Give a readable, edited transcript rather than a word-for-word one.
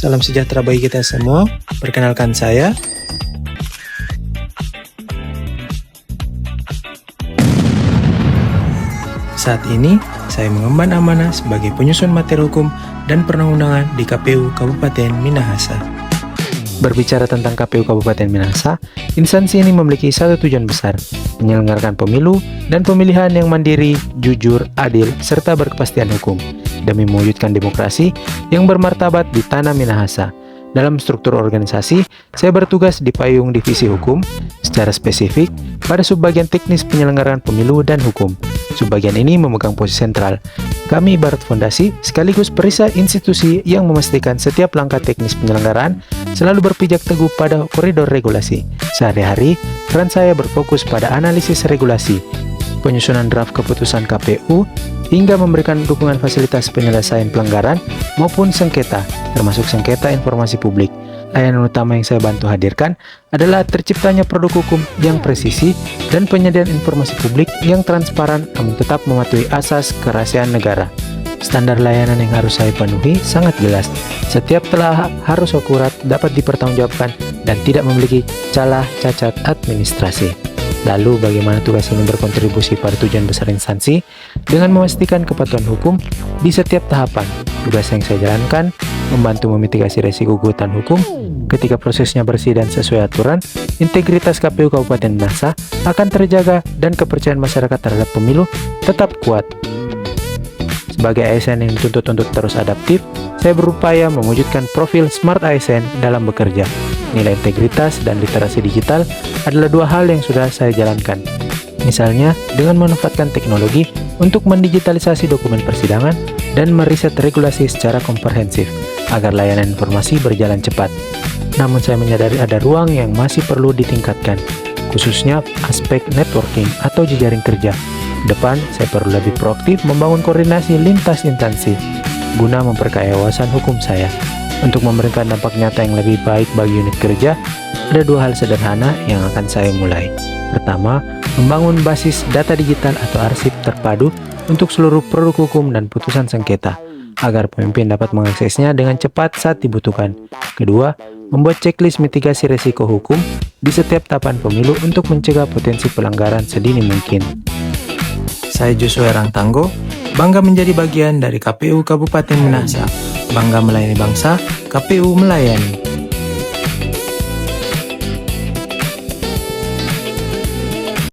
salam sejahtera bagi kita semua. Perkenalkan saya. Saat ini, saya mengemban amanah sebagai penyusun materi hukum dan perundang-undangan di KPU Kabupaten Minahasa. Berbicara tentang KPU Kabupaten Minahasa, instansi ini memiliki satu tujuan besar, menyelenggarakan pemilu dan pemilihan yang mandiri, jujur, adil, serta berkepastian hukum, demi mewujudkan demokrasi yang bermartabat di tanah Minahasa. Dalam struktur organisasi, saya bertugas di payung divisi hukum, secara spesifik pada subbagian teknis penyelenggaraan pemilu dan hukum. Subbagian ini memegang posisi sentral. Kami ibarat fondasi sekaligus perisai institusi yang memastikan setiap langkah teknis penyelenggaraan selalu berpijak teguh pada koridor regulasi. Sehari-hari, peran saya berfokus pada analisis regulasi, penyusunan draft keputusan KPU, hingga memberikan dukungan fasilitas penyelesaian pelanggaran maupun sengketa, termasuk sengketa informasi publik. Layanan utama yang saya bantu hadirkan adalah terciptanya produk hukum yang presisi dan penyediaan informasi publik yang transparan namun tetap mematuhi asas kerahasiaan negara. Standar layanan yang harus saya penuhi sangat jelas. Setiap telah harus akurat, dapat dipertanggungjawabkan, dan tidak memiliki celah cacat administrasi. Lalu bagaimana tugas ini berkontribusi pada tujuan besar instansi? Dengan memastikan kepatuhan hukum di setiap tahapan. Tugas yang saya jalankan membantu memitigasi resiko gugatan hukum. Ketika prosesnya bersih dan sesuai aturan, integritas KPU Kabupaten Minahasa akan terjaga dan kepercayaan masyarakat terhadap pemilu tetap kuat. Sebagai ASN yang dituntut untuk terus adaptif, saya berupaya mewujudkan profil Smart ASN dalam bekerja. Nilai integritas dan literasi digital adalah dua hal yang sudah saya jalankan. Misalnya, dengan memanfaatkan teknologi untuk mendigitalisasi dokumen persidangan dan meriset regulasi secara komprehensif agar layanan informasi berjalan cepat. Namun saya menyadari ada ruang yang masih perlu ditingkatkan, khususnya aspek networking atau jejaring kerja. Depan, saya perlu lebih proaktif membangun koordinasi lintas instansi guna memperkaya wawasan hukum saya. Untuk memberikan dampak nyata yang lebih baik bagi unit kerja, ada dua hal sederhana yang akan saya mulai. Pertama, membangun basis data digital atau arsip terpadu untuk seluruh produk hukum dan putusan sengketa, agar pemimpin dapat mengaksesnya dengan cepat saat dibutuhkan. Kedua, membuat checklist mitigasi risiko hukum di setiap tahapan pemilu untuk mencegah potensi pelanggaran sedini mungkin. Saya Joshua Rangtanggo, bangga menjadi bagian dari KPU Kabupaten Minahasa. Bangga melayani bangsa, KPU melayani.